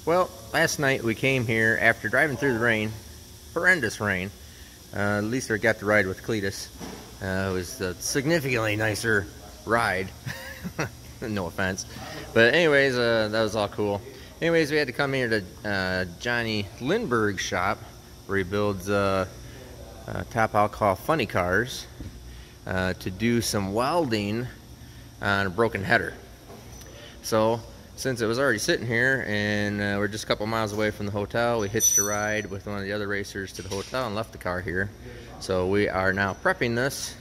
Well, last night we came here after driving through the rain, horrendous rain. At least I got to ride with Cletus. It was a significantly nicer ride. No offense. But anyways, that was all cool. Anyways, we had to come here to Johnny Lindbergh's shop, where he builds top alcohol funny cars, to do some welding on a broken header. So since it was already sitting here and we're just a couple miles away from the hotel, we hitched a ride with one of the other racers to the hotel and left the car here. So we are now prepping this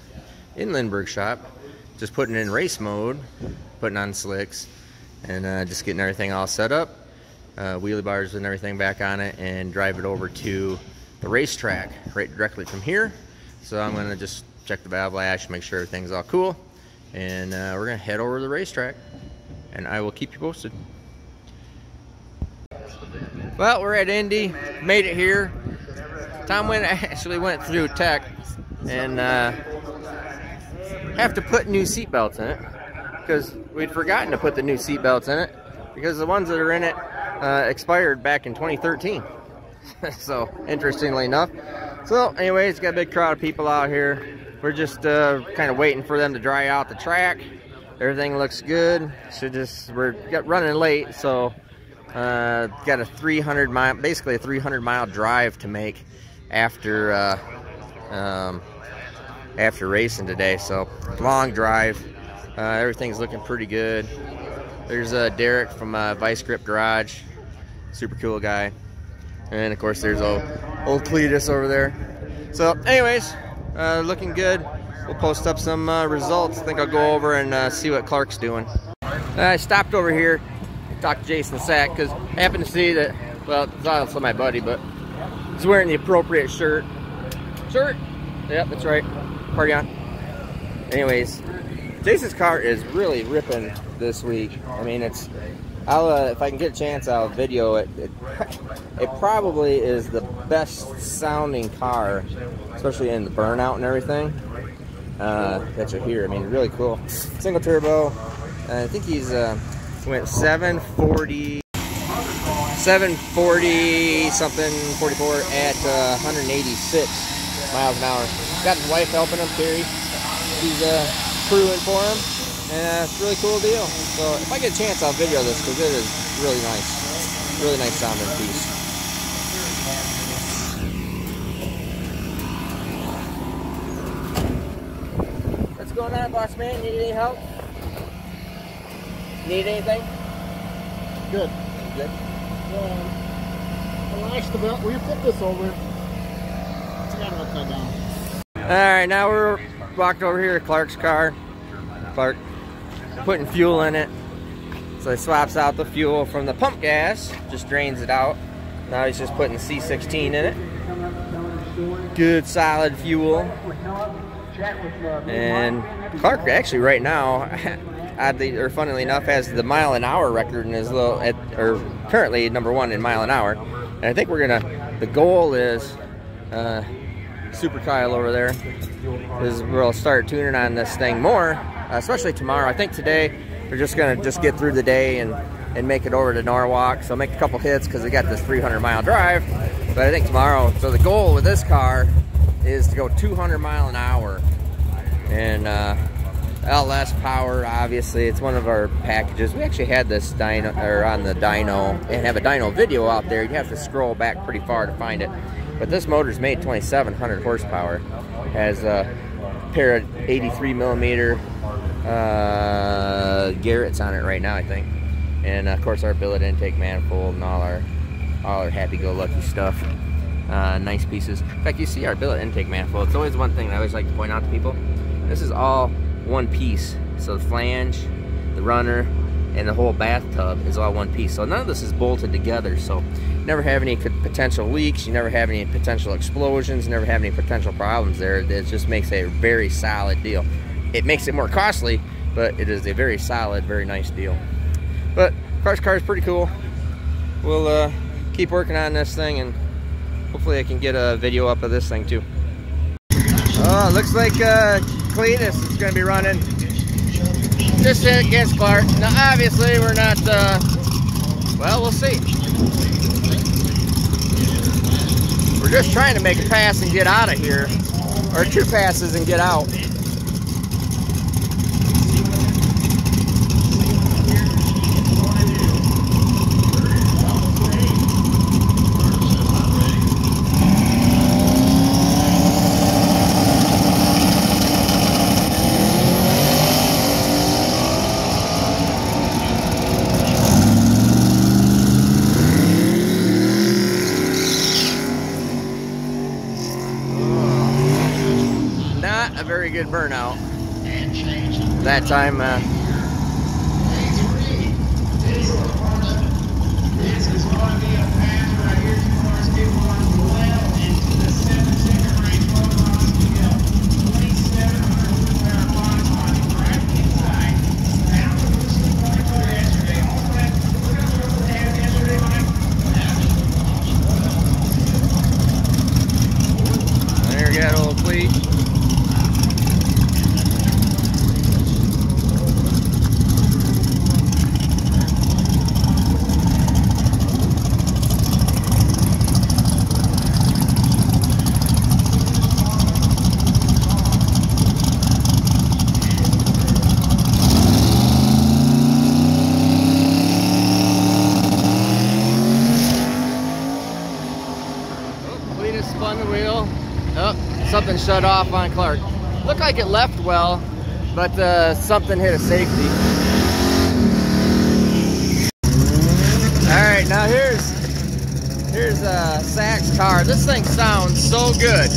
in Lindbergh's shop, just putting it in race mode, putting on slicks, and just getting everything all set up, wheelie bars and everything back on it, and drive it over to the racetrack right directly from here. So I'm going to just check the valve lash, make sure everything's all cool, and we're going to head over to the racetrack, and I will keep you posted. Well, we're at Indy, made it here. Tom actually went through tech and have to put new seat belts in it, because we'd forgotten to put the new seat belts in it, because the ones that are in it expired back in 2013. So interestingly enough. So anyways, got a big crowd of people out here. We're just kind of waiting for them to dry out the track. Everything looks good. We're running late, so got a 300 mile, basically a 300 mile drive to make after racing today. So long drive. Everything's looking pretty good. There's Derek from Vice Grip Garage, super cool guy, and of course there's old Cletus over there. So anyways, looking good. We'll post up some results. I think I'll go over and see what Clark's doing. I stopped over here to talk to Jason Sack, because I happened to see that, well, it's also my buddy, but he's wearing the appropriate shirt. Yep, that's right. Party on. Anyways, Jason's car is really ripping this week. I mean, if I can get a chance, I'll video it. It probably is the best sounding car, especially in the burnout and everything, that you hear. I mean, really cool. Single turbo. I think he's went 740 something, 44 at 186 miles an hour. Got his wife helping him carry. She's crewing for him, and it's a really cool deal. So if I get a chance, I'll video this, because it is really nice sounding piece. What's going on, boss man? Need any help? Need anything? Good. Good. I lashed the belt. Will you flip this over? It's got it upside down. Alright, now we're walked over here to Clark's car. Clark putting fuel in it. So he swaps out the fuel from the pump gas, just drains it out. Now he's just putting C16 in it. Good solid fuel. And Clark actually right now, oddly or funnily enough, has the mile-an-hour record in his or currently #1 in mile an hour. And I think the goal is Super Kyle over there, is we'll start tuning on this thing more, especially tomorrow. I think today we're just gonna get through the day and make it over to Norwalk. So make a couple hits, because we got this 300 mile drive. But I think tomorrow, so the goal with this car is to go 200 mile an hour, and LS power, obviously it's one of our packages. We actually had this dyno, or on the dyno, and have a dyno video out there. You have to scroll back pretty far to find it. But this motor's made 2,700 horsepower. Has a pair of 83 millimeter Garrett's on it right now, I think. And of course our billet intake manifold and all our happy-go-lucky stuff. Nice pieces. In fact, you see our billet intake manifold. It's always one thing I always like to point out to people. This is all one piece. So the flange, the runner, and the whole bathtub is all one piece. So none of this is bolted together. So you never have any potential leaks. You never have any potential explosions. You never have any potential problems there. It just makes a very solid deal. It makes it more costly, but it is a very solid, very nice deal. But Clark's car is pretty cool. We'll keep working on this thing, and hopefully I can get a video up of this thing too. Oh, looks like Cletus is going to be running just against Clark. Now, obviously, we're not, well, we'll see. just trying to make a pass and get out of here, or 2 passes and get out. Not a very good burnout that time. There you go, old Cleet. Cletus spun the wheel. Oh, something shut off on Clark. Looked like it left well, but something hit a safety. All right, now here's Zach's car. This thing sounds so good.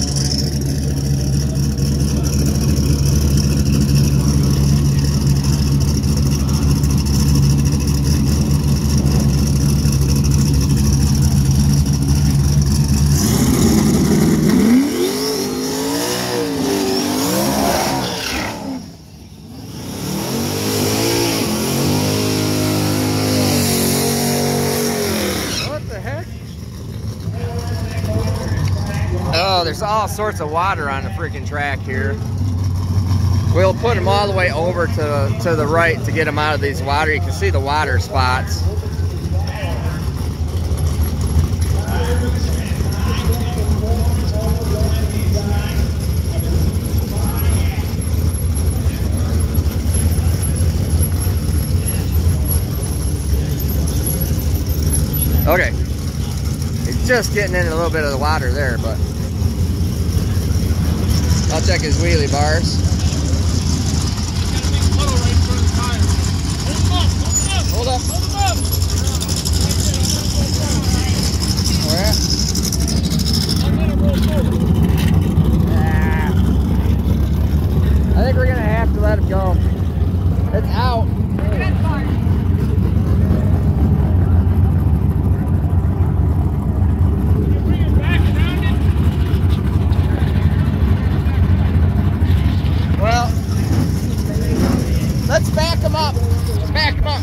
Oh, there's all sorts of water on the freaking track here. We'll put them all the way over to the right to get them out of these water. You can see the water spots. Okay, it's just getting in a little bit of the water there, but I'll check his wheelie bars. Hold up. Where? I think we're gonna have to let him go. It's out. Well, let's back him up. Let's back him up.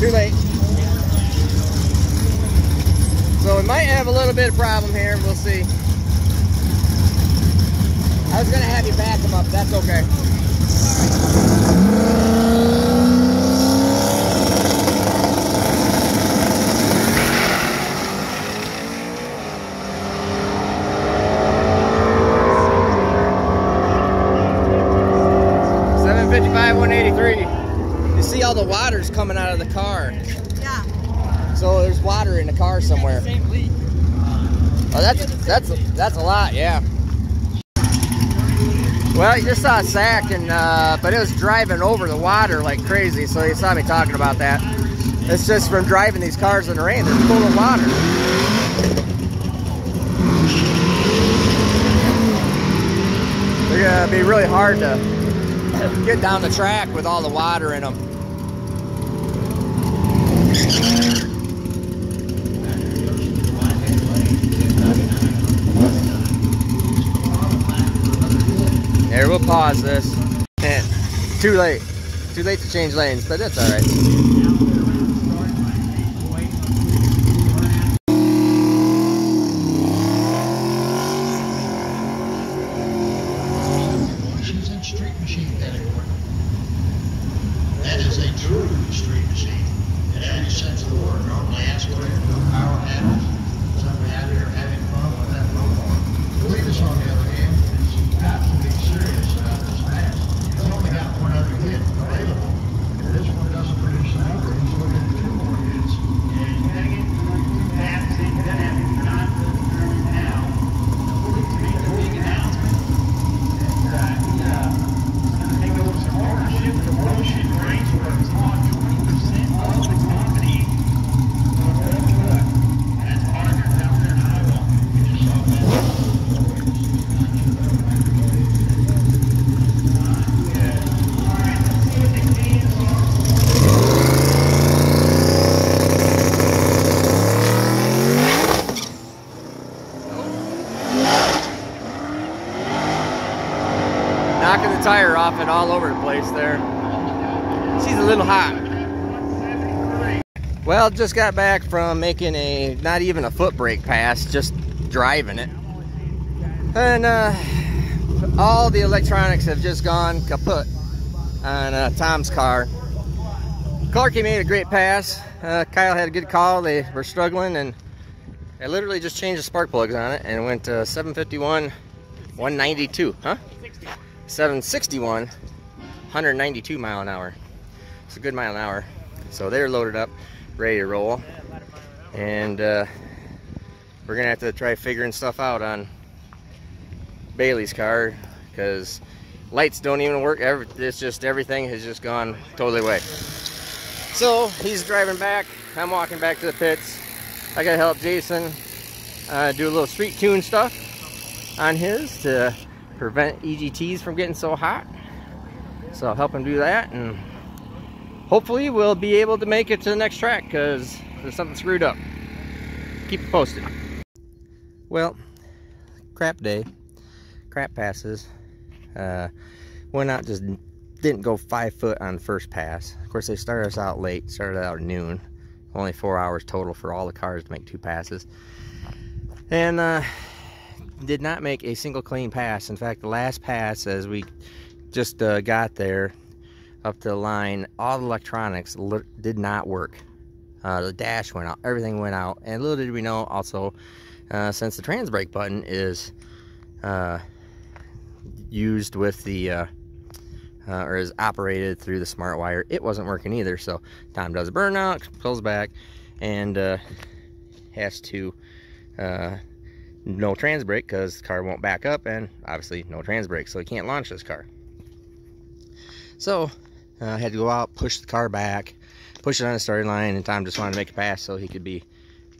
Too late. So we might have a little bit of problem here. We'll see. I was going to have you back him up. That's okay. 755, 183. You see all the water's coming out of the car. Yeah. So there's water in the car somewhere. Same leak. Oh, that's a lot, yeah. Well, you just saw Zach, and but it was driving over the water like crazy, so you saw me talking about that. It's just from driving these cars in the rain, they're full of water. They're gonna be really hard to get down the track with all the water in them. Here, we'll pause this. And too late to change lanes, but that's all right. She's in street machine category. That is a true street machine. It has a sense of order. Normally, that's what no power handles. tire off and all over the place there. She's a little hot. Well, just got back from making not even a foot brake pass, just driving it. And all the electronics have just gone kaput on Tom's car. Clarky made a great pass. Kyle had a good call. They were struggling, and I literally just changed the spark plugs on it, and it went 751, 192, huh? 761, 192 mile an hour. It's a good mile an hour. So they're loaded up, ready to roll, and we're gonna have to try figuring stuff out on Bailey's car, because lights don't even work. It's just everything has just gone totally away. So he's driving back, I'm walking back to the pits. I gotta help Jason do a little street tune stuff on his to prevent EGTs from getting so hot. So I'll help him do that, and hopefully we'll be able to make it to the next track, because there's something screwed up. Keep it posted. Well, crap day, crap passes. Went out, just didn't go 5 foot on the first pass. Of course, they started us out late, started out at noon. Only 4 hours total for all the cars to make 2 passes. And did not make a single clean pass. In fact, the last pass, as we just got there up to the line, all the electronics did not work. The dash went out, everything went out. And little did we know also, since the trans brake button is used with the or is operated through the smart wire, it wasn't working either. So Tom does a burnout, pulls back, and has to no trans brake, because the car won't back up, and obviously no trans brake, so he can't launch this car. So I had to go out, push the car back, push it on the starting line, and Tom just wanted to make a pass so he could be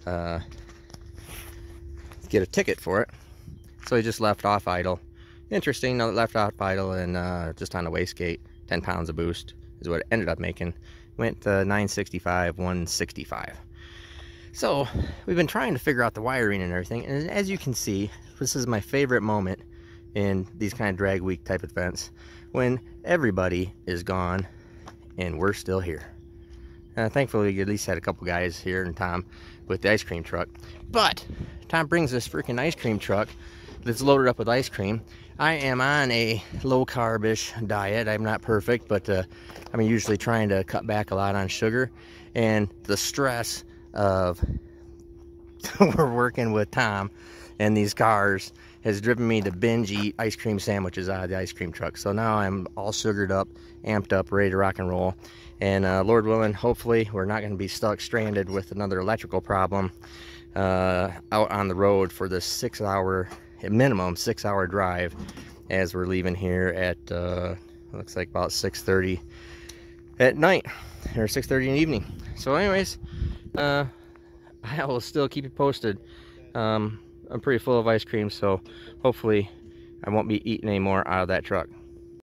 get a ticket for it. So he just left off idle. Interesting, left off idle, and just on the wastegate, 10 pounds of boost is what it ended up making. Went 965, 165. So we've been trying to figure out the wiring and everything, and as you can see, this is my favorite moment in these kind of drag week type events, when everybody is gone and we're still here. Thankfully, we at least had a couple guys here, and Tom with the ice cream truck. But Tom brings this freaking ice cream truck that's loaded up with ice cream. I am on a low-carb-ish diet. I'm not perfect, but I'm usually trying to cut back a lot on sugar. And the stress of we're working with Tom and these cars has driven me to binge eat ice cream sandwiches out of the ice cream truck. So now I'm all sugared up, amped up, ready to rock and roll. And Lord willing, hopefully we're not going to be stuck stranded with another electrical problem out on the road for this 6 hour, minimum 6 hour drive, as we're leaving here at looks like about 6:30 at night, or 6:30 in the evening. So anyways, I will still keep you posted. I'm pretty full of ice cream, so hopefully I won't be eating any more out of that truck.